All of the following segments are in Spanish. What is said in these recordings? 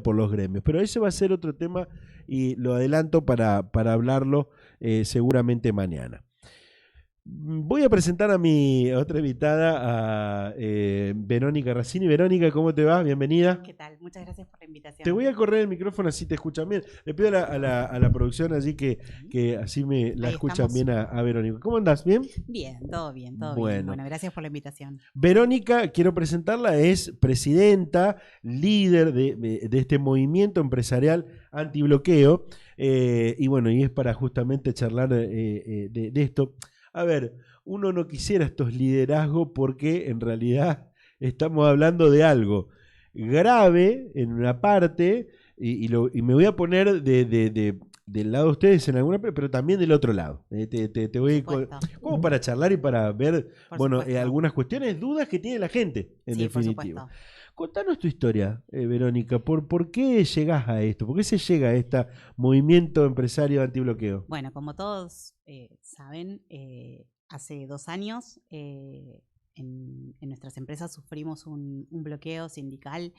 por los gremios. Pero ese va a ser otro tema y lo adelanto para hablarlo seguramente mañana. Voy a presentar a mi otra invitada, a Verónica Razzini. Verónica, ¿cómo te va? Bienvenida. ¿Qué tal? Muchas gracias por la invitación. Te voy a correr el micrófono así te escuchan bien. Le pido a la producción allí que así me la Ahí escuchan estamos. bien a Verónica. ¿Cómo andás? ¿Bien? Bien, todo bien, todo Bueno. bien. Bueno, gracias por la invitación. Verónica, quiero presentarla, es presidenta, líder de este movimiento empresarial antibloqueo. Y bueno, y es para justamente charlar de esto. A ver, uno no quisiera estos liderazgos porque en realidad estamos hablando de algo grave en una parte y me voy a poner del lado de ustedes en alguna, pero también del otro lado. Te voy como para charlar y para ver, bueno, algunas cuestiones, dudas que tiene la gente, en definitiva. Contanos tu historia, Verónica, ¿por qué llegás a esto? ¿Por qué se llega a este movimiento empresario antibloqueo? Bueno, como todos saben, hace 2 años en nuestras empresas sufrimos un bloqueo sindical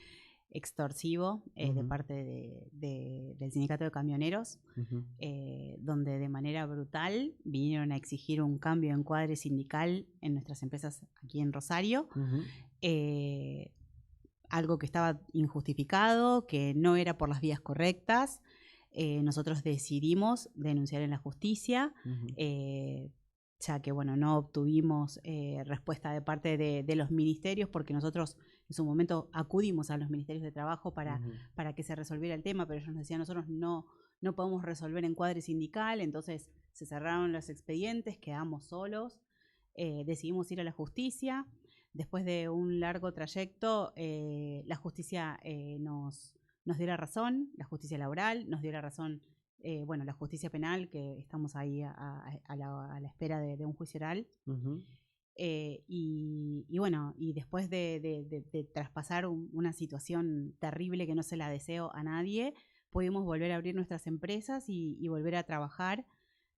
extorsivo de parte del sindicato de camioneros, donde de manera brutal vinieron a exigir un cambio de encuadre sindical en nuestras empresas aquí en Rosario. Algo que estaba injustificado, que no era por las vías correctas. Nosotros decidimos denunciar en la justicia, ya que bueno, no obtuvimos respuesta de parte de los ministerios, porque nosotros en su momento acudimos a los ministerios de trabajo para que se resolviera el tema, pero ellos nos decían, nosotros no podemos resolver encuadre sindical. Entonces se cerraron los expedientes, quedamos solos, decidimos ir a la justicia. Después de un largo trayecto, la justicia nos dio la razón, la justicia laboral nos dio la razón, bueno, la justicia penal, que estamos ahí a la espera de un juicio oral. Y bueno, y después de traspasar una situación terrible que no se la deseo a nadie, pudimos volver a abrir nuestras empresas y volver a trabajar.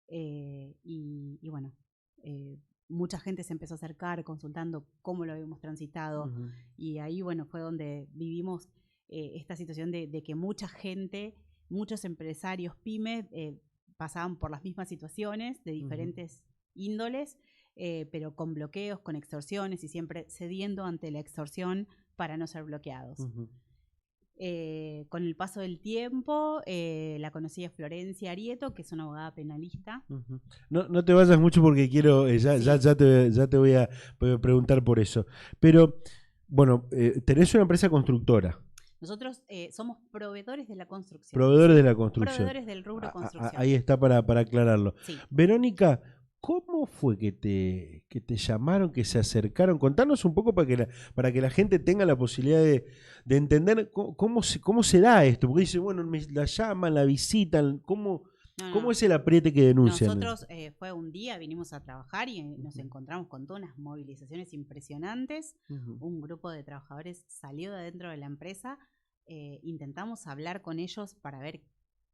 Y bueno, mucha gente se empezó a acercar consultando cómo lo habíamos transitado. Y ahí, bueno, fue donde vivimos esta situación de que mucha gente, muchos empresarios pymes pasaban por las mismas situaciones de diferentes índoles, pero con bloqueos, con extorsiones y siempre cediendo ante la extorsión para no ser bloqueados. Con el paso del tiempo, la conocí a Florencia Arieto, que es una abogada penalista. No te vayas mucho porque quiero, ya te voy a preguntar por eso. Pero, bueno, tenés una empresa constructora. Nosotros somos proveedores de la construcción. Proveedores de la construcción. Proveedores del rubro construcción. Ahí está para aclararlo. Sí. Verónica, ¿cómo fue que te llamaron, que se acercaron? Contanos un poco para que la gente tenga la posibilidad de entender cómo se da esto. Porque dice, bueno, la llaman, la visitan, ¿cómo es el apriete que denuncian? Nosotros fue un día, vinimos a trabajar y nos encontramos con todas unas movilizaciones impresionantes. Un grupo de trabajadores salió de adentro de la empresa. Intentamos hablar con ellos para ver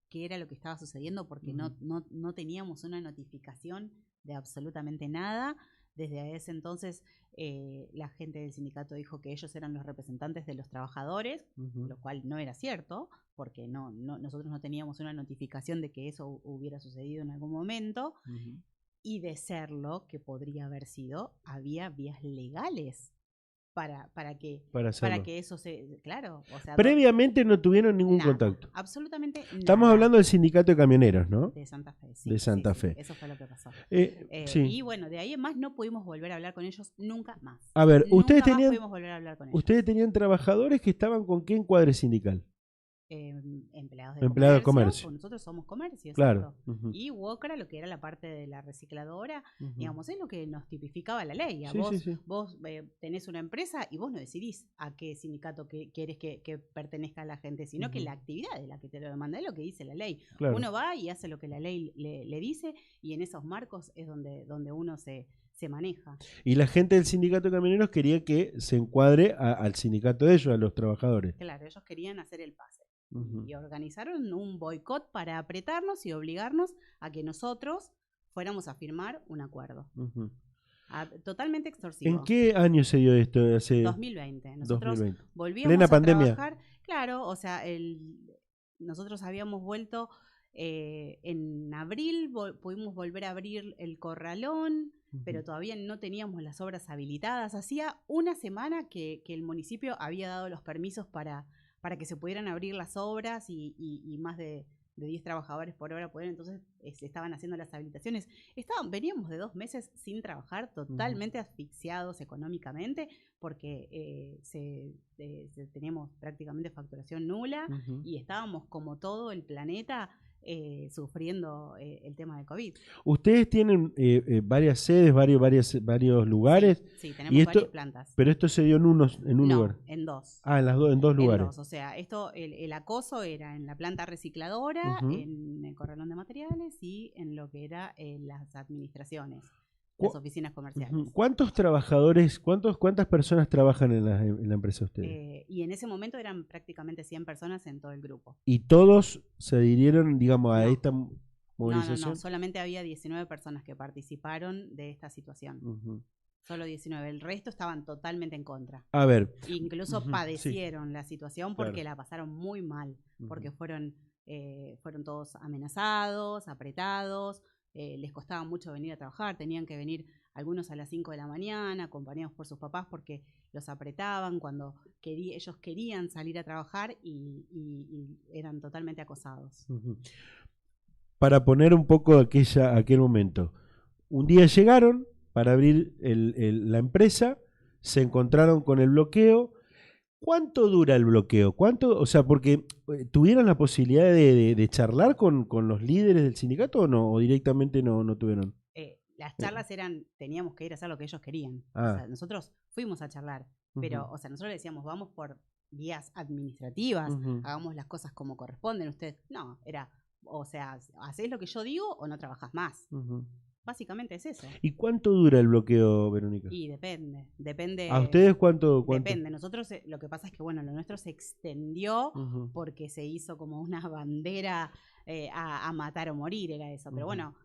qué era lo que estaba sucediendo, porque no teníamos una notificación de absolutamente nada. Desde ese entonces la gente del sindicato dijo que ellos eran los representantes de los trabajadores, lo cual no era cierto, porque nosotros no teníamos una notificación de que eso hubiera sucedido en algún momento. Y de serlo, que podría haber sido, había vías legales para que eso se... Claro. O sea, previamente no tuvieron ningún contacto. Absolutamente nada. Estamos hablando del sindicato de camioneros, ¿no? De Santa Fe, sí. De Santa Fe. Sí, eso fue lo que pasó. Sí. Y bueno, de ahí en más no pudimos volver a hablar con ellos nunca más. A ver, ustedes pudimos volver a hablar con ellos. Ustedes tenían trabajadores que estaban ¿con qué encuadre sindical? Empleados de comercio. Nosotros somos comercio, claro. Y UOCRA, lo que era la parte de la recicladora, digamos, es lo que nos tipificaba la ley. Vos tenés una empresa y vos no decidís a qué sindicato querés que pertenezca a la gente, sino que la actividad es la que te lo demanda, es lo que dice la ley. Claro. Uno va y hace lo que la ley le dice, y en esos marcos es donde uno se maneja. Y la gente del sindicato de camioneros quería que se encuadre al sindicato de ellos, a los trabajadores. Claro, ellos querían hacer el pase. Y organizaron un boicot para apretarnos y obligarnos a que nosotros fuéramos a firmar un acuerdo. Totalmente ¿En extorsivo. qué año se dio esto? Hace 2020. Nosotros 2020. volvíamos Plena a pandemia. trabajar, claro, o sea, nosotros habíamos vuelto en abril, pudimos volver a abrir el corralón, pero todavía no teníamos las obras habilitadas. Hacía una semana que el municipio había dado los permisos para que se pudieran abrir las obras y más de 10 trabajadores por hora poder, entonces se estaban haciendo las habilitaciones. Veníamos de 2 meses sin trabajar, totalmente asfixiados económicamente, porque teníamos prácticamente facturación nula y estábamos como todo el planeta sufriendo el tema de COVID. Ustedes tienen varias sedes, varios lugares. Sí, Y tenemos varias plantas. pero esto se dio en un No, lugar. en dos. Ah, en dos En lugares. dos, o sea, el acoso era en la planta recicladora, en el corralón de materiales y en lo que era las administraciones, las oficinas comerciales. ¿Cuántos trabajadores, cuántas personas trabajan en la empresa de ustedes? Y en ese momento eran prácticamente 100 personas en todo el grupo. ¿Y todos se adhirieron, digamos, a No. esta No, movilización? solamente había 19 personas que participaron de esta situación. Solo 19, el resto estaban totalmente en contra. A ver. Incluso padecieron sí. la situación porque la pasaron muy mal, porque fueron todos amenazados, apretados, les costaba mucho venir a trabajar, tenían que venir algunos a las 5 de la mañana, acompañados por sus papás porque los apretaban cuando ellos querían salir a trabajar y eran totalmente acosados. Para poner un poco aquel momento, un día llegaron para abrir la empresa, se encontraron con el bloqueo. ¿Cuánto dura el bloqueo? O sea, porque tuvieron la posibilidad de charlar con los líderes del sindicato o no, o directamente no tuvieron. Las charlas teníamos que ir a hacer lo que ellos querían. Ah. O sea, nosotros fuimos a charlar, pero, o sea, nosotros le decíamos, vamos por vías administrativas, hagamos las cosas como corresponden. Usted, no, era, o sea, hacés lo que yo digo o no trabajás más. Básicamente es eso. ¿Y cuánto dura el bloqueo, Verónica? Y depende. ¿A ustedes cuánto? Depende. Nosotros, lo que pasa es que, bueno, lo nuestro se extendió porque se hizo como una bandera a matar o morir, era eso. Pero bueno,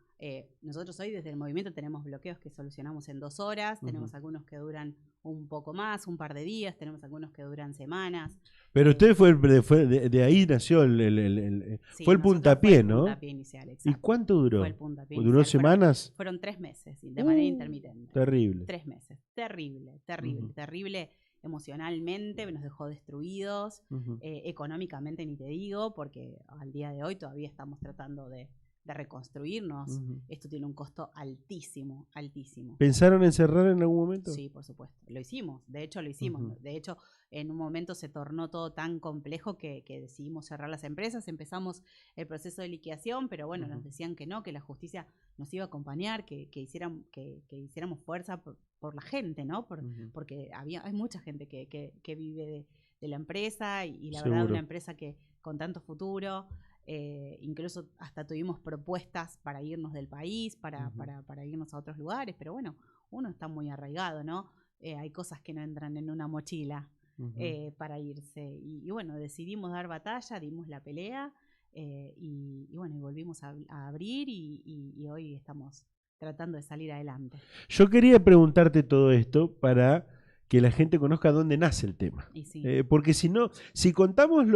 nosotros hoy desde el movimiento tenemos bloqueos que solucionamos en 2 horas, tenemos algunos que duran un poco más, un par de días, tenemos algunos que duran semanas. Pero usted de ahí nació Sí, fue el puntapié, ¿no? Fue el puntapié inicial, exacto. ¿Y cuánto duró? Fue el puntapié ¿Duró inicial. semanas? Fueron 3 meses, de manera intermitente. Terrible. 3 meses. Terrible emocionalmente, nos dejó destruidos, económicamente ni te digo, porque al día de hoy todavía estamos tratando de reconstruirnos. Esto tiene un costo altísimo. ¿Pensaron en cerrar en algún momento? Sí, por supuesto. Lo hicimos, de hecho lo hicimos. De hecho, en un momento se tornó todo tan complejo que decidimos cerrar las empresas. Empezamos el proceso de liquidación, pero bueno, nos decían que no, que la justicia nos iba a acompañar, que hiciéramos fuerza por la gente, ¿no? Porque hay mucha gente que vive de la empresa y la verdad una empresa que con tanto futuro. Incluso hasta tuvimos propuestas para irnos del país, para irnos a otros lugares, pero bueno, uno está muy arraigado, ¿no? Hay cosas que no entran en una mochila para irse. Y bueno, decidimos dar batalla, dimos la pelea y bueno, y volvimos a abrir y hoy estamos tratando de salir adelante. Yo quería preguntarte todo esto para que la gente conozca dónde nace el tema. Sí. Porque si no, si contamos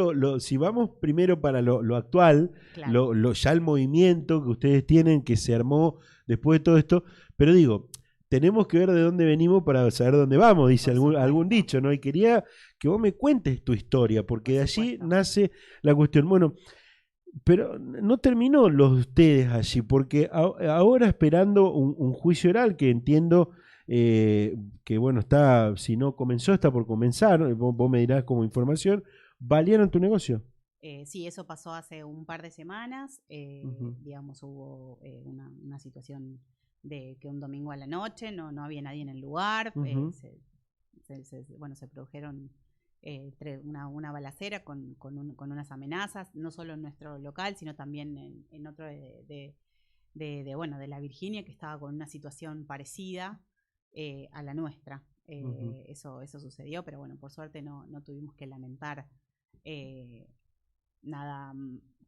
si vamos primero para lo actual, claro. Ya el movimiento que ustedes tienen, que se armó después de todo esto, pero digo, tenemos que ver de dónde venimos para saber dónde vamos, dice algún dicho, ¿no? Y quería que vos me cuentes tu historia, porque de allí nace la cuestión. Bueno, pero no terminó los de ustedes allí, porque ahora esperando un juicio oral que entiendo que bueno, si no comenzó, está por comenzar, vos me dirás como información, ¿valieron tu negocio? Sí, eso pasó hace un par de semanas, digamos, hubo una situación de que un domingo a la noche no había nadie en el lugar, se produjeron una balacera con unas amenazas, no solo en nuestro local, sino también en otro de la Virginia, que estaba con una situación parecida a la nuestra. Eso sucedió, pero bueno, por suerte no tuvimos que lamentar nada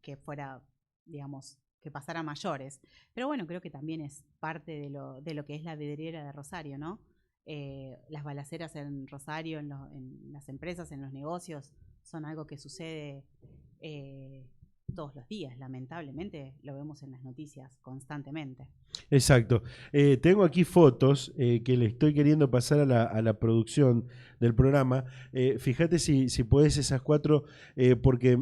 que fuera, digamos, que pasar a mayores. Pero bueno, creo que también es parte de lo que es la vidriera de Rosario, ¿no? Las balaceras en Rosario, en las empresas, en los negocios, son algo que sucede todos los días. Lamentablemente lo vemos en las noticias constantemente. Exacto. Tengo aquí fotos que le estoy queriendo pasar a la producción del programa. Fíjate si podés esas 4, porque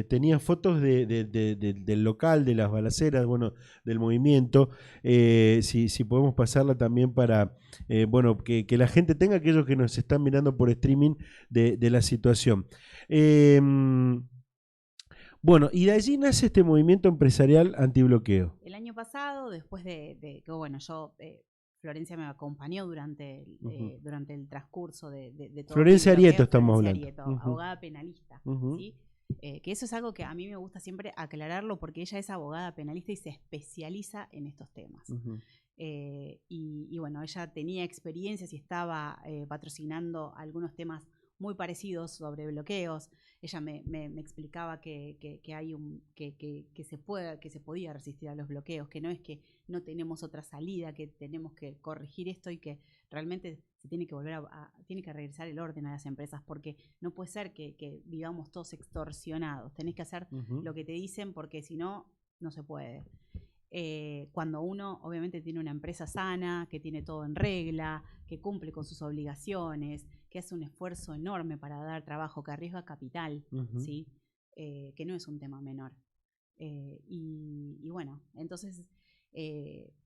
tenía fotos del local, de las balaceras, bueno, del movimiento. Si podemos pasarla también para, bueno, que la gente tenga, aquellos que nos están mirando por streaming, de la situación. Bueno, y de allí nace este movimiento empresarial antibloqueo. El año pasado, después de que, bueno, Florencia me acompañó durante el transcurso de todo Florencia el bloqueo. Arieto estamos Florencia hablando. Arieto, abogada penalista, ¿sí? Que eso es algo que a mí me gusta siempre aclararlo, porque ella es abogada penalista y se especializa en estos temas. Y bueno, ella tenía experiencias y estaba patrocinando algunos temas muy parecidos sobre bloqueos. Ella me explicaba que se podía resistir a los bloqueos, que no es que no tenemos otra salida, que tenemos que corregir esto y que realmente se tiene que tiene que regresar el orden a las empresas, porque no puede ser que vivamos todos extorsionados. Tenés que hacer lo que te dicen, porque si no, no se puede. Cuando uno obviamente tiene una empresa sana, que tiene todo en regla, que cumple con sus obligaciones, que hace un esfuerzo enorme para dar trabajo, que arriesga capital, ¿sí? Que no es un tema menor. Y bueno, entonces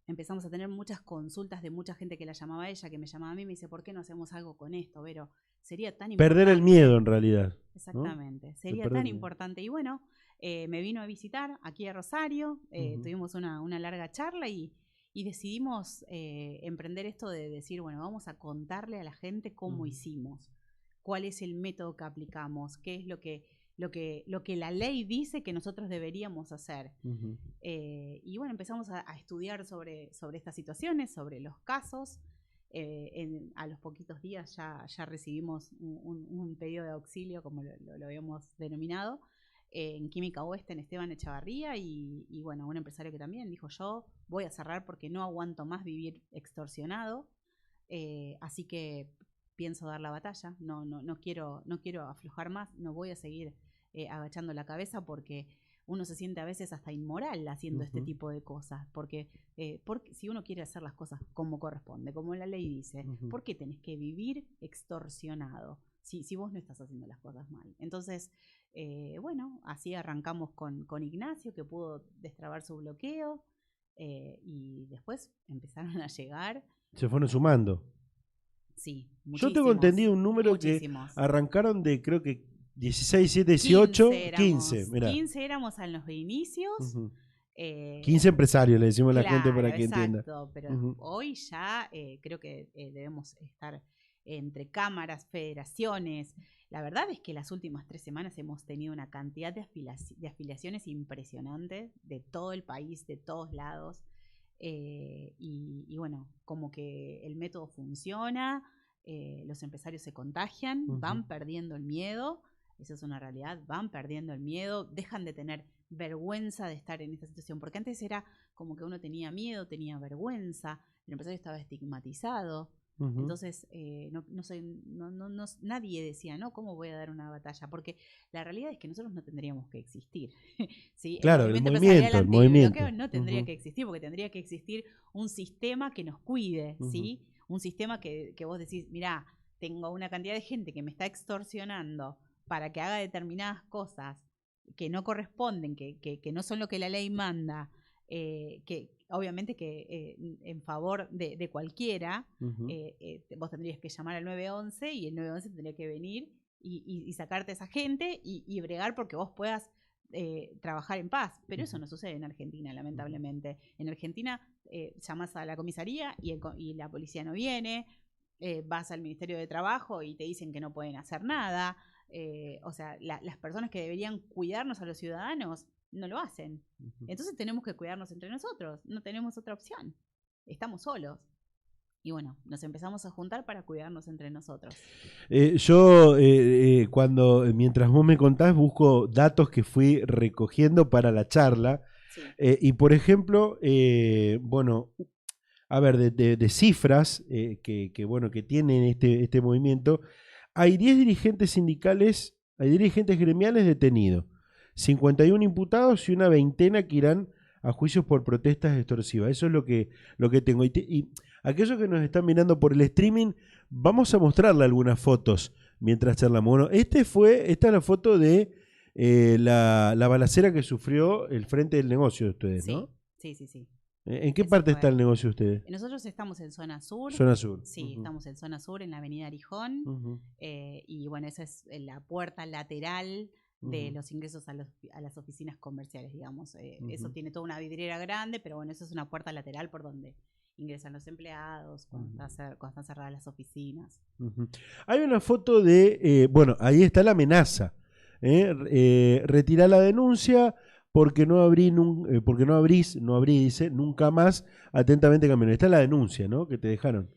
empezamos a tener muchas consultas de mucha gente que la llamaba a ella, que me llamaba a mí, me dice, ¿por qué no hacemos algo con esto, Vero? Sería tan importante. Perder el miedo, en realidad. Exactamente, ¿no? Sería tan importante. Y bueno, me vino a visitar aquí a Rosario, tuvimos una larga charla y decidimos emprender esto de decir, bueno, vamos a contarle a la gente cómo hicimos, cuál es el método que aplicamos, qué es lo que la ley dice que nosotros deberíamos hacer. Y bueno, empezamos a estudiar sobre estas situaciones, sobre los casos. A los poquitos días ya recibimos un pedido de auxilio, como lo habíamos denominado, en Química Oeste, en Esteban Echavarría, y bueno, un empresario que también dijo, yo voy a cerrar porque no aguanto más vivir extorsionado, así que pienso dar la batalla, no quiero aflojar más, no voy a seguir agachando la cabeza, porque uno se siente a veces hasta inmoral haciendo este tipo de cosas, porque si uno quiere hacer las cosas como corresponde, como la ley dice, ¿por qué tenés que vivir extorsionado si vos no estás haciendo las cosas mal? Entonces, bueno, así arrancamos con Ignacio, que pudo destrabar su bloqueo, y después empezaron a llegar. Se fueron sumando. Sí, yo tengo entendido un número que arrancaron de, creo que 16, 17, 18, 15. Mirá. 15 éramos en los inicios. 15 empresarios, le decimos a la gente para que entienda. Exacto, pero hoy ya creo que debemos estar entre cámaras, federaciones. La verdad es que las últimas 3 semanas hemos tenido una cantidad de afiliaciones impresionantes de todo el país, de todos lados. Y bueno, como que el método funciona, los empresarios se contagian, van perdiendo el miedo. Esa es una realidad, van perdiendo el miedo, dejan de tener vergüenza de estar en esta situación, porque antes era como que uno tenía miedo, tenía vergüenza, el empresario estaba estigmatizado. Entonces nadie decía, no, ¿cómo voy a dar una batalla? Porque la realidad es que nosotros no tendríamos que existir. ¿Sí? Claro, el movimiento no tendría que existir, porque tendría que existir un sistema que nos cuide, ¿sí? Un sistema que vos decís, mirá, tengo una cantidad de gente que me está extorsionando para que haga determinadas cosas que no corresponden, que no son lo que la ley manda, que obviamente que en favor de cualquiera, vos tendrías que llamar al 911 y el 911 tendría que venir y sacarte a esa gente y bregar porque vos puedas trabajar en paz. Pero eso no sucede en Argentina, lamentablemente. En Argentina llamas a la comisaría y la policía no viene, vas al Ministerio de Trabajo y te dicen que no pueden hacer nada. O sea, las personas que deberían cuidarnos a los ciudadanos no lo hacen. Entonces tenemos que cuidarnos entre nosotros, no tenemos otra opción, estamos solos. Y bueno, nos empezamos a juntar para cuidarnos entre nosotros. Yo, mientras vos me contás, busco datos que fui recogiendo para la charla. Sí. Y por ejemplo, bueno, a ver, de cifras bueno, que tienen este movimiento, hay 10 dirigentes sindicales, hay dirigentes gremiales detenidos, 51 imputados y una veintena que irán a juicios por protestas extorsivas. Eso es lo que tengo. Y aquellos que nos están mirando por el streaming, vamos a mostrarle algunas fotos mientras charlamos. Bueno, esta es la foto de la balacera que sufrió el frente del negocio de ustedes, ¿no? Sí. ¿En qué Eso parte fue. está el negocio de ustedes? Nosotros estamos en zona sur. Zona sur. Sí, estamos en zona sur, en la avenida Arijón. Y bueno, esa es la puerta lateral de los ingresos a las oficinas comerciales, digamos. Eso tiene toda una vidriera grande, pero bueno, eso es una puerta lateral por donde ingresan los empleados cuando están cerradas las oficinas. Hay una foto de, bueno, ahí está la amenaza. Retira la denuncia porque no abrís, dice, nunca más, atentamente camiones. Esta es la denuncia, ¿no? Que te dejaron.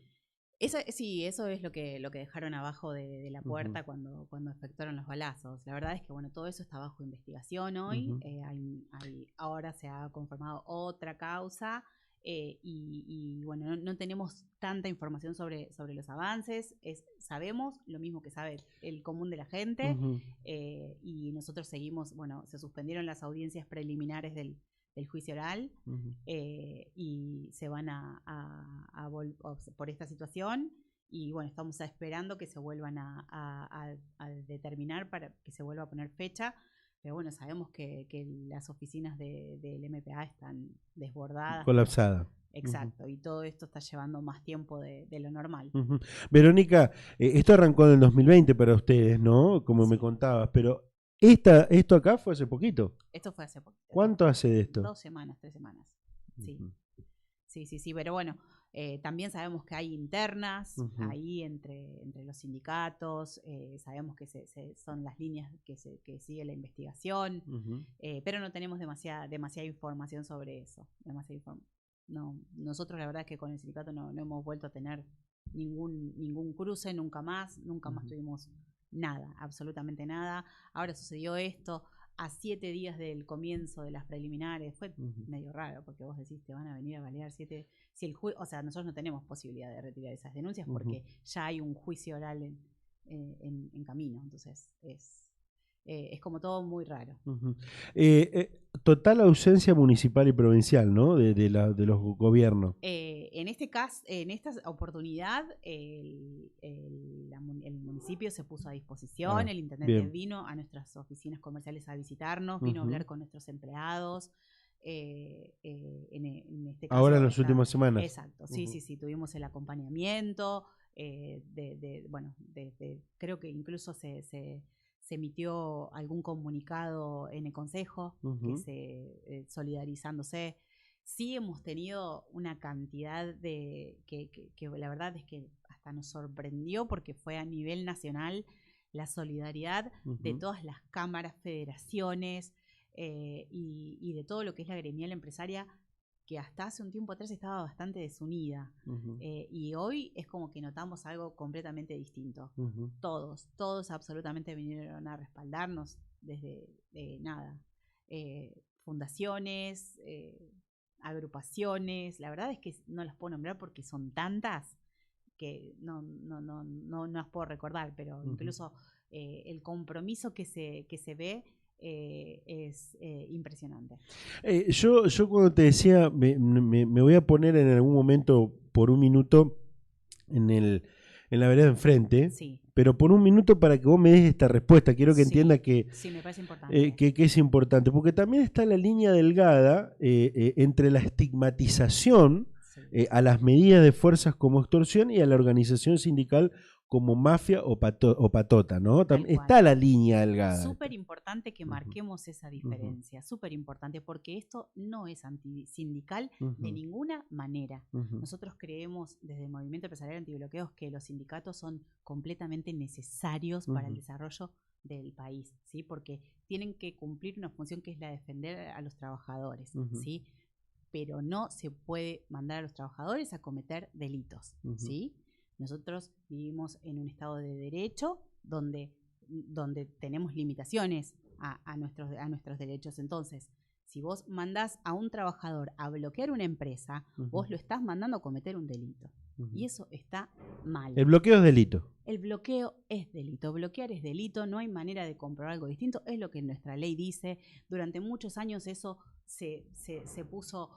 Sí, eso es lo que dejaron abajo de la puerta cuando efectuaron los balazos. La verdad es que bueno, todo eso está bajo investigación hoy. Ahora se ha conformado otra causa y bueno, no tenemos tanta información sobre los avances. Sabemos lo mismo que sabe el común de la gente y nosotros seguimos, bueno, se suspendieron las audiencias preliminares del juicio oral y se van por esta situación y bueno, estamos esperando que se vuelvan a determinar para que se vuelva a poner fecha, pero bueno, sabemos que las oficinas del MPA están desbordadas. Colapsada. Exacto, y todo esto está llevando más tiempo de lo normal. Verónica, esto arrancó en el 2020 para ustedes, ¿no? Como me contabas, pero esto acá fue hace poquito. Esto fue hace poquito. ¿Cuánto hace de esto? 2 semanas, 3 semanas. Sí, pero bueno, también sabemos que hay internas ahí entre los sindicatos, sabemos que son las líneas que sigue la investigación, pero no tenemos demasiada información sobre eso. No, nosotros la verdad es que con el sindicato no hemos vuelto a tener ningún cruce, nunca más tuvimos nada, absolutamente nada. Ahora sucedió esto a 7 días del comienzo de las preliminares. Fue medio raro porque vos decís, te van a venir a balear 7. Si o sea, nosotros no tenemos posibilidad de retirar esas denuncias porque ya hay un juicio oral en camino. Entonces es como todo muy raro. Total ausencia municipal y provincial, ¿no? De los gobiernos. En este caso, en esta oportunidad, el municipio se puso a disposición, el intendente vino a nuestras oficinas comerciales a visitarnos, vino a hablar con nuestros empleados. En este caso, ahora en las últimas semanas. Exacto, sí, tuvimos el acompañamiento, bueno, creo que incluso se emitió algún comunicado en el Consejo que solidarizándose. Sí hemos tenido una cantidad que la verdad es que hasta nos sorprendió porque fue a nivel nacional la solidaridad de todas las cámaras, federaciones y de todo lo que es la gremial empresaria, que hasta hace un tiempo atrás estaba bastante desunida. Y hoy es como que notamos algo completamente distinto. Todos absolutamente vinieron a respaldarnos desde fundaciones, agrupaciones. La verdad es que no las puedo nombrar porque son tantas que no las puedo recordar, pero incluso el compromiso que se ve es impresionante. Yo cuando te decía, me voy a poner en algún momento por un minuto en la vereda enfrente, pero por un minuto para que vos me des esta respuesta. Quiero que entiendas que, me parece importante. Que es importante, porque también está la línea delgada entre la estigmatización a las medidas de fuerzas como extorsión y a la organización sindical como mafia o patota, ¿no? Está la línea delgada. Súper importante que marquemos esa diferencia, súper importante, porque esto no es antisindical de ninguna manera. Nosotros creemos desde el Movimiento Empresarial Antibloqueos que los sindicatos son completamente necesarios para el desarrollo del país, ¿sí? Porque tienen que cumplir una función que es la de defender a los trabajadores, ¿sí? Pero no se puede mandar a los trabajadores a cometer delitos, ¿sí? Nosotros vivimos en un estado de derecho donde tenemos limitaciones a nuestros derechos. Entonces, si vos mandás a un trabajador a bloquear una empresa, vos lo estás mandando a cometer un delito. Y eso está mal. El bloqueo es delito. El bloqueo es delito. Bloquear es delito. No hay manera de comprobar algo distinto. Es lo que nuestra ley dice. Durante muchos años eso se puso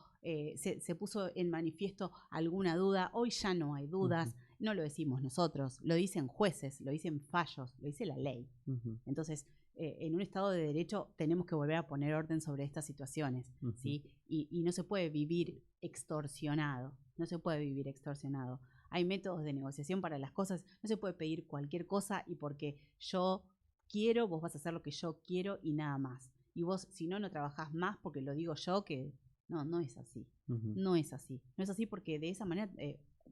en manifiesto alguna duda. Hoy ya no hay dudas. No lo decimos nosotros. Lo dicen jueces, lo dicen fallos, lo dice la ley. Entonces, en un Estado de Derecho tenemos que volver a poner orden sobre estas situaciones, ¿sí? Y no se puede vivir extorsionado, no se puede vivir extorsionado. Hay métodos de negociación para las cosas, no se puede pedir cualquier cosa y porque yo quiero, vos vas a hacer lo que yo quiero y nada más. Y vos, si no, no trabajás más porque lo digo yo, que no es así. No es así. No es así porque de esa manera,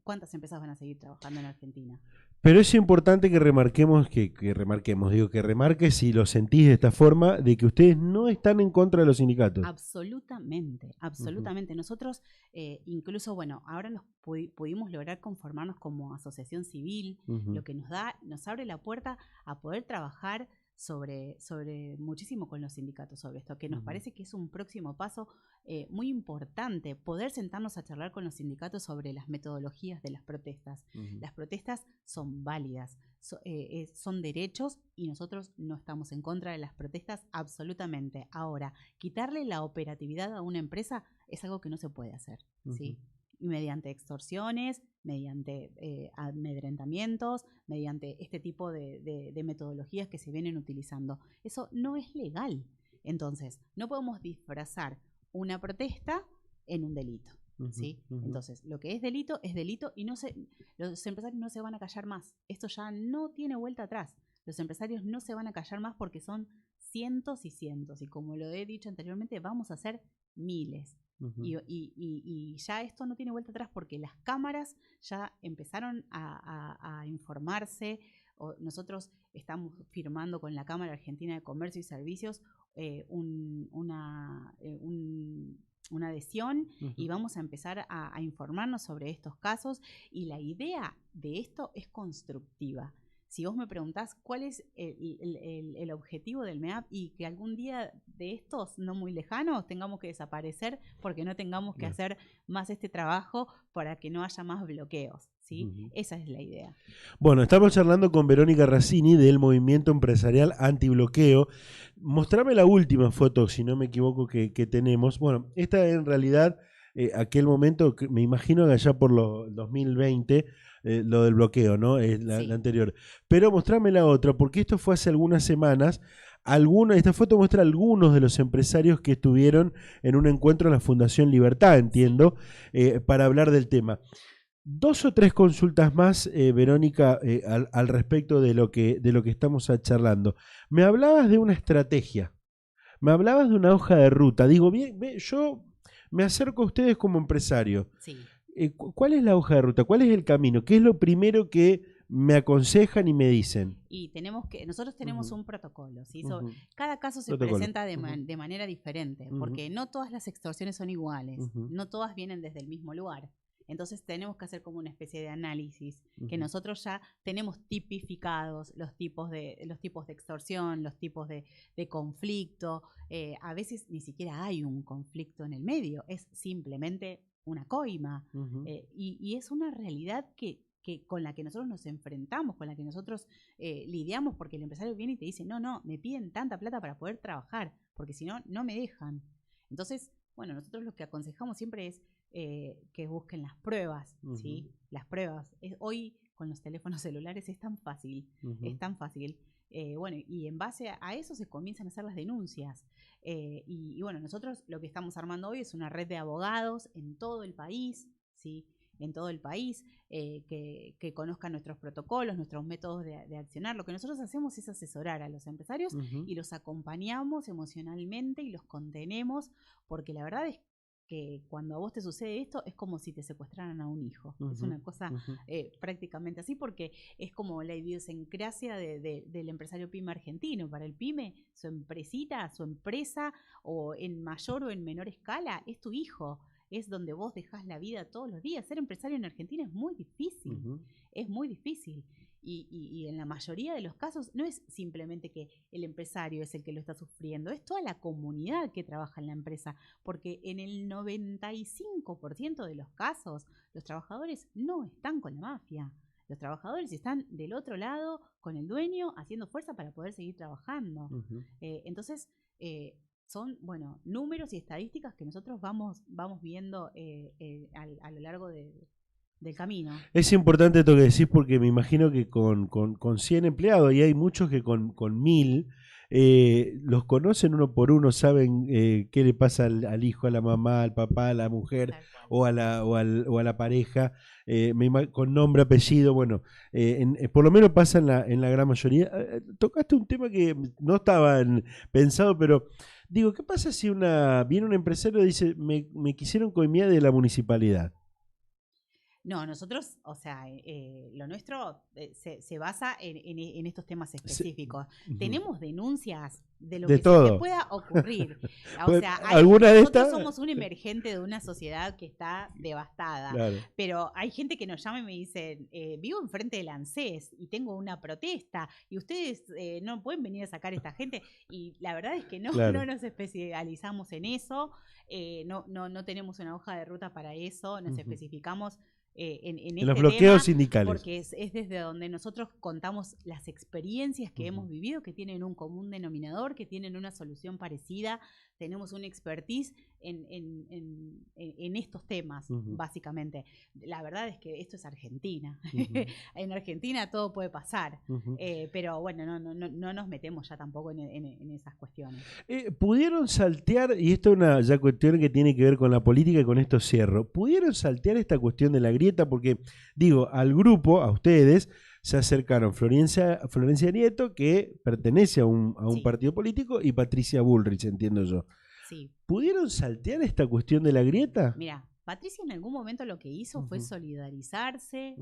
¿cuántas empresas van a seguir trabajando en Argentina? Pero es importante que remarquemos, que remarques si lo sentís de esta forma, de que ustedes no están en contra de los sindicatos. Absolutamente, absolutamente. Nosotros incluso, bueno, ahora pudimos lograr conformarnos como asociación civil, lo que nos abre la puerta a poder trabajar sobre muchísimo con los sindicatos sobre esto, que nos parece que es un próximo paso muy importante, poder sentarnos a charlar con los sindicatos sobre las metodologías de las protestas. Las protestas son válidas, son derechos y nosotros no estamos en contra de las protestas absolutamente. Ahora, quitarle la operatividad a una empresa es algo que no se puede hacer, ¿sí? Y mediante extorsiones, mediante amedrentamientos, mediante este tipo de metodologías que se vienen utilizando. Eso no es legal. Entonces, no podemos disfrazar una protesta en un delito, ¿sí? Entonces, lo que es delito y los empresarios no se van a callar más. Esto ya no tiene vuelta atrás. Los empresarios no se van a callar más porque son cientos y cientos. Y como lo he dicho anteriormente, vamos a hacer miles. Y ya esto no tiene vuelta atrás porque las cámaras ya empezaron a informarse. Nosotros estamos firmando con la Cámara Argentina de Comercio y Servicios una adhesión y vamos a empezar a informarnos sobre estos casos. Y la idea de esto es constructiva. Si vos me preguntás cuál es el objetivo del MEAP y que algún día de estos no muy lejanos tengamos que desaparecer porque no tengamos que hacer más este trabajo para que no haya más bloqueos, ¿sí? Esa es la idea. Bueno, estamos charlando con Verónica Razzini del Movimiento Empresarial Antibloqueo. Mostrame la última foto, si no me equivoco, que tenemos. Bueno, esta en realidad, aquel momento, me imagino que allá por los 2020, lo del bloqueo, ¿no? La anterior. Pero mostrame la otra, porque esto fue hace algunas semanas. Esta foto muestra a algunos de los empresarios que estuvieron en un encuentro en la Fundación Libertad, entiendo, para hablar del tema. 2 o 3 consultas más, Verónica, al respecto de lo que estamos charlando. Me hablabas de una estrategia, me hablabas de una hoja de ruta. Digo, bien, yo me acerco a ustedes como empresario. Sí. ¿Cuál es la hoja de ruta? ¿Cuál es el camino? ¿Qué es lo primero que me aconsejan y me dicen? Y nosotros tenemos un protocolo, ¿sí? Cada caso se presenta de manera diferente, porque no todas las extorsiones son iguales, no todas vienen desde el mismo lugar. Entonces tenemos que hacer como una especie de análisis, que nosotros ya tenemos tipificados los tipos de extorsión, los tipos de conflicto. A veces ni siquiera hay un conflicto en el medio, es simplemente una coima. Y es una realidad que con la que nosotros nos enfrentamos, con la que nosotros lidiamos, porque el empresario viene y te dice, no, me piden tanta plata para poder trabajar, porque si no, no me dejan. Entonces, bueno, nosotros lo que aconsejamos siempre es que busquen las pruebas, ¿sí? Las pruebas. Hoy con los teléfonos celulares es tan fácil, es tan fácil. Bueno, y en base a eso se comienzan a hacer las denuncias. Y bueno, nosotros lo que estamos armando hoy es una red de abogados en todo el país, ¿sí? En todo el país, que conozcan nuestros protocolos, nuestros métodos de accionar. Lo que nosotros hacemos es asesorar a los empresarios y los acompañamos emocionalmente y los contenemos, porque la verdad es que cuando a vos te sucede esto es como si te secuestraran a un hijo. Es una cosa prácticamente así, porque es como la idiosincrasia del empresario pyme argentino. Para el pyme, su empresita, su empresa, o en mayor o en menor escala, es tu hijo. Es donde vos dejás la vida todos los días. Ser empresario en Argentina es muy difícil. Es muy difícil. y en la mayoría de los casos no es simplemente que el empresario es el que lo está sufriendo, es toda la comunidad que trabaja en la empresa, porque en el 95% de los casos los trabajadores no están con la mafia. Los trabajadores están del otro lado con el dueño haciendo fuerza para poder seguir trabajando. Entonces, son, bueno, números y estadísticas que nosotros vamos viendo a lo largo del camino. Es importante esto que decís porque me imagino que con 100 empleados, y hay muchos que con 1000, los conocen uno por uno, saben qué le pasa al hijo, a la mamá, al papá, a la mujer o a la pareja, con nombre, apellido, bueno, por lo menos pasa en la gran mayoría. Tocaste un tema que no estaba pensado, pero digo, ¿qué pasa si viene un empresario y dice, me quisieron coimir de la municipalidad? No, nosotros, o sea, lo nuestro se basa en estos temas específicos. Tenemos denuncias de lo que todo se te pueda ocurrir. O sea, nosotros somos un emergente de una sociedad que está devastada. Claro. Pero hay gente que nos llama y me dice, vivo enfrente del ANSES y tengo una protesta y ustedes no pueden venir a sacar a esta gente. Y la verdad es que no nos especializamos en eso, no tenemos una hoja de ruta para eso, nos especificamos en los bloqueos sindicales. Porque es desde donde nosotros contamos las experiencias que hemos vivido, que tienen un común denominador, que tienen una solución parecida. Tenemos una expertise en estos temas, básicamente. La verdad es que esto es Argentina. En Argentina todo puede pasar, pero bueno, no nos metemos ya tampoco en esas cuestiones. ¿Pudieron saltear, y esto es una ya cuestión que tiene que ver con la política y con esto cierro, pudieron saltear esta cuestión de la grieta? Porque, digo, al grupo, a ustedes, se acercaron Florencia Nieto, que pertenece a un partido político, y Patricia Bullrich, entiendo yo. Sí. ¿Pudieron saltear esta cuestión de la grieta? Mira, Patricia en algún momento lo que hizo fue solidarizarse,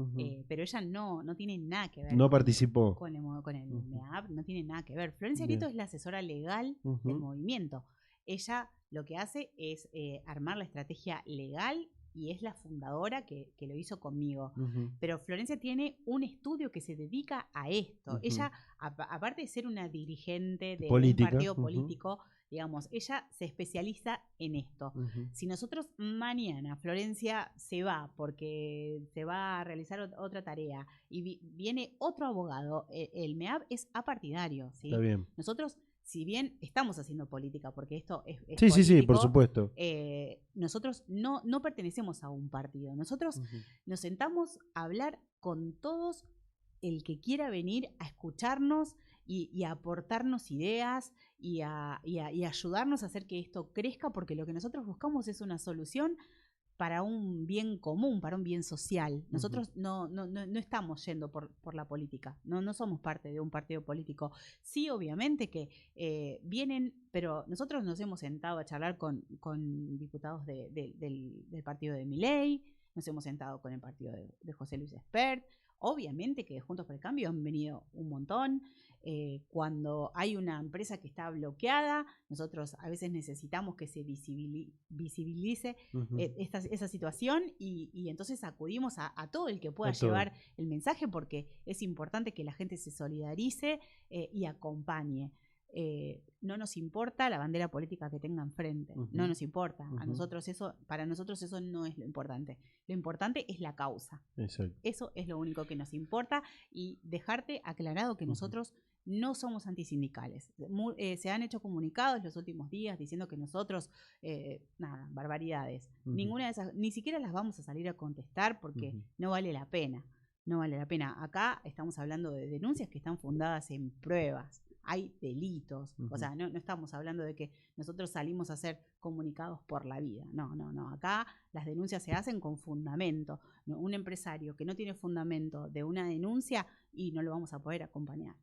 pero ella no tiene nada que ver. No participó. Con el MEAP, no tiene nada que ver. Florencia Nieto es la asesora legal del movimiento. Ella lo que hace es armar la estrategia legal y es la fundadora que lo hizo conmigo. Pero Florencia tiene un estudio que se dedica a esto. Ella, aparte de ser una dirigente de un partido político, digamos, ella se especializa en esto. Si nosotros mañana Florencia se va porque se va a realizar otra tarea y viene otro abogado, el MEAP es apartidario, ¿sí? Está bien. Nosotros, si bien estamos haciendo política, porque esto es sí, político, sí, por supuesto. Nosotros no pertenecemos a un partido. Nosotros nos sentamos a hablar con todos el que quiera venir a escucharnos y a aportarnos ideas y a ayudarnos a hacer que esto crezca, porque lo que nosotros buscamos es una solución para un bien común, para un bien social. Nosotros no estamos yendo por la política, no somos parte de un partido político. Sí, obviamente que vienen, pero nosotros nos hemos sentado a charlar con diputados del partido de Milei, nos hemos sentado con el partido de José Luis Espert. Obviamente que de Juntos por el Cambio han venido un montón. Cuando hay una empresa que está bloqueada, nosotros a veces necesitamos que se visibilice esa situación y entonces acudimos a todo el que pueda llevar el mensaje, porque es importante que la gente se solidarice y acompañe. No nos importa la bandera política que tengan frente, no nos importa. Para nosotros eso no es lo importante. Lo importante es la causa. Exacto. Eso es lo único que nos importa, y dejarte aclarado que nosotros no somos antisindicales. Se han hecho comunicados los últimos días diciendo que nosotros, barbaridades. Ninguna de esas, ni siquiera las vamos a salir a contestar porque no vale la pena. No vale la pena. Acá estamos hablando de denuncias que están fundadas en pruebas. Hay delitos. O sea, no estamos hablando de que nosotros salimos a hacer comunicados por la vida. No. Acá las denuncias se hacen con fundamento. Un empresario que no tiene fundamento de una denuncia, y no lo vamos a poder acompañar.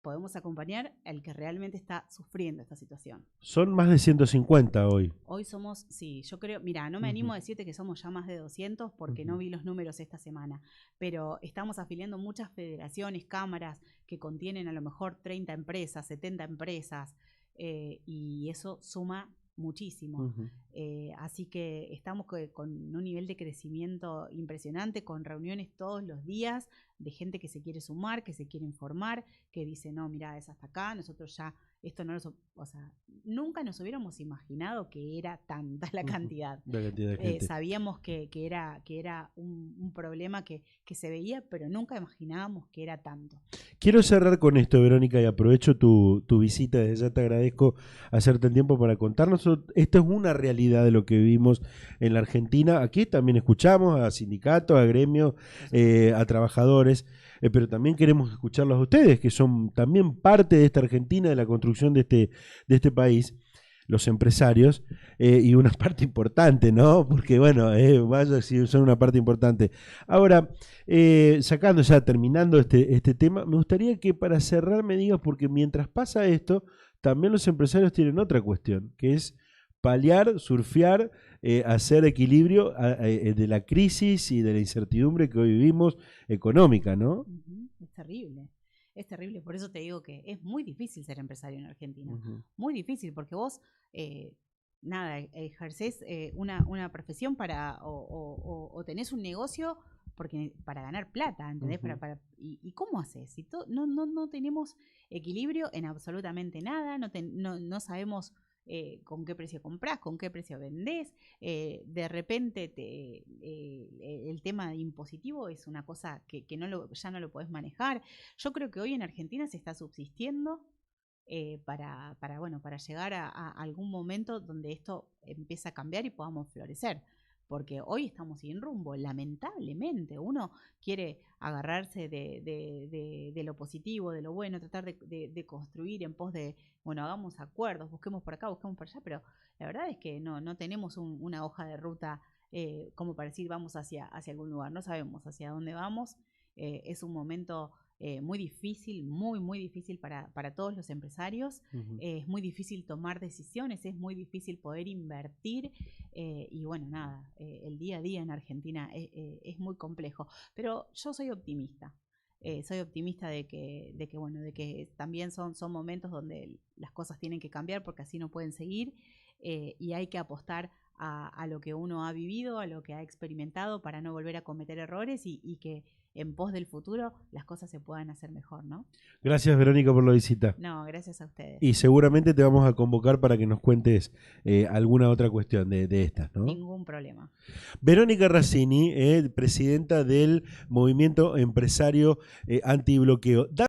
Podemos acompañar al que realmente está sufriendo esta situación. Son más de 150 hoy. Hoy somos, sí, yo creo, mira, no me animo a decirte que somos ya más de 200 porque no vi los números esta semana, pero estamos afiliando muchas federaciones, cámaras que contienen a lo mejor 30 empresas, 70 empresas, y eso suma muchísimo. Ujú. Así que estamos con un nivel de crecimiento impresionante, con reuniones todos los días de gente que se quiere sumar, que se quiere informar, que dice, no, mira, es hasta acá, nosotros ya, esto no nos, o sea, nunca nos hubiéramos imaginado que era tanta la cantidad. La cantidad de gente. Sabíamos que era un problema que se veía, pero nunca imaginábamos que era tanto. Quiero cerrar con esto, Verónica, y aprovecho tu visita. Desde ya te agradezco hacerte el tiempo para contarnos. Esto es una realidad de lo que vivimos en la Argentina. Aquí también escuchamos a sindicatos, a gremios, a trabajadores, pero también queremos escucharlos a ustedes, que son también parte de esta Argentina, de la construcción de este país, los empresarios, y una parte importante, ¿no? Porque bueno, vaya si son una parte importante. Ahora, sacando ya, terminando este tema, me gustaría que para cerrar me digas, porque mientras pasa esto, también los empresarios tienen otra cuestión, que es paliar, surfear, hacer equilibrio de la crisis y de la incertidumbre que hoy vivimos económica, ¿no? Es terrible. Es terrible, por eso te digo que es muy difícil ser empresario en Argentina. Muy difícil, porque vos, nada, ejercés una profesión o tenés un negocio para ganar plata, ¿entendés? ¿Y cómo haces? Si no tenemos equilibrio en absolutamente nada, no sabemos con qué precio comprás, con qué precio vendés. De repente el tema impositivo es una cosa que ya no lo podés manejar. Yo creo que hoy en Argentina se está subsistiendo para llegar a algún momento donde esto empiece a cambiar y podamos florecer. Porque hoy estamos sin rumbo, lamentablemente. Uno quiere agarrarse de lo positivo, de lo bueno, tratar de construir en pos de, bueno, hagamos acuerdos, busquemos por acá, busquemos por allá, pero la verdad es que no tenemos una hoja de ruta como para decir vamos hacia algún lugar. No sabemos hacia dónde vamos. Es un momento muy difícil, muy difícil para todos los empresarios. Es muy difícil tomar decisiones, es muy difícil poder invertir y bueno, nada, el día a día en Argentina es muy complejo, pero yo soy optimista. Soy optimista de que también son momentos donde las cosas tienen que cambiar porque así no pueden seguir y hay que apostar a lo que uno ha vivido, a lo que ha experimentado para no volver a cometer errores y que en pos del futuro las cosas se puedan hacer mejor, ¿no? Gracias, Verónica, por la visita. No, gracias a ustedes. Y seguramente te vamos a convocar para que nos cuentes alguna otra cuestión de estas, ¿no? Ningún problema. Verónica Razzini, presidenta del Movimiento Empresario Antibloqueo.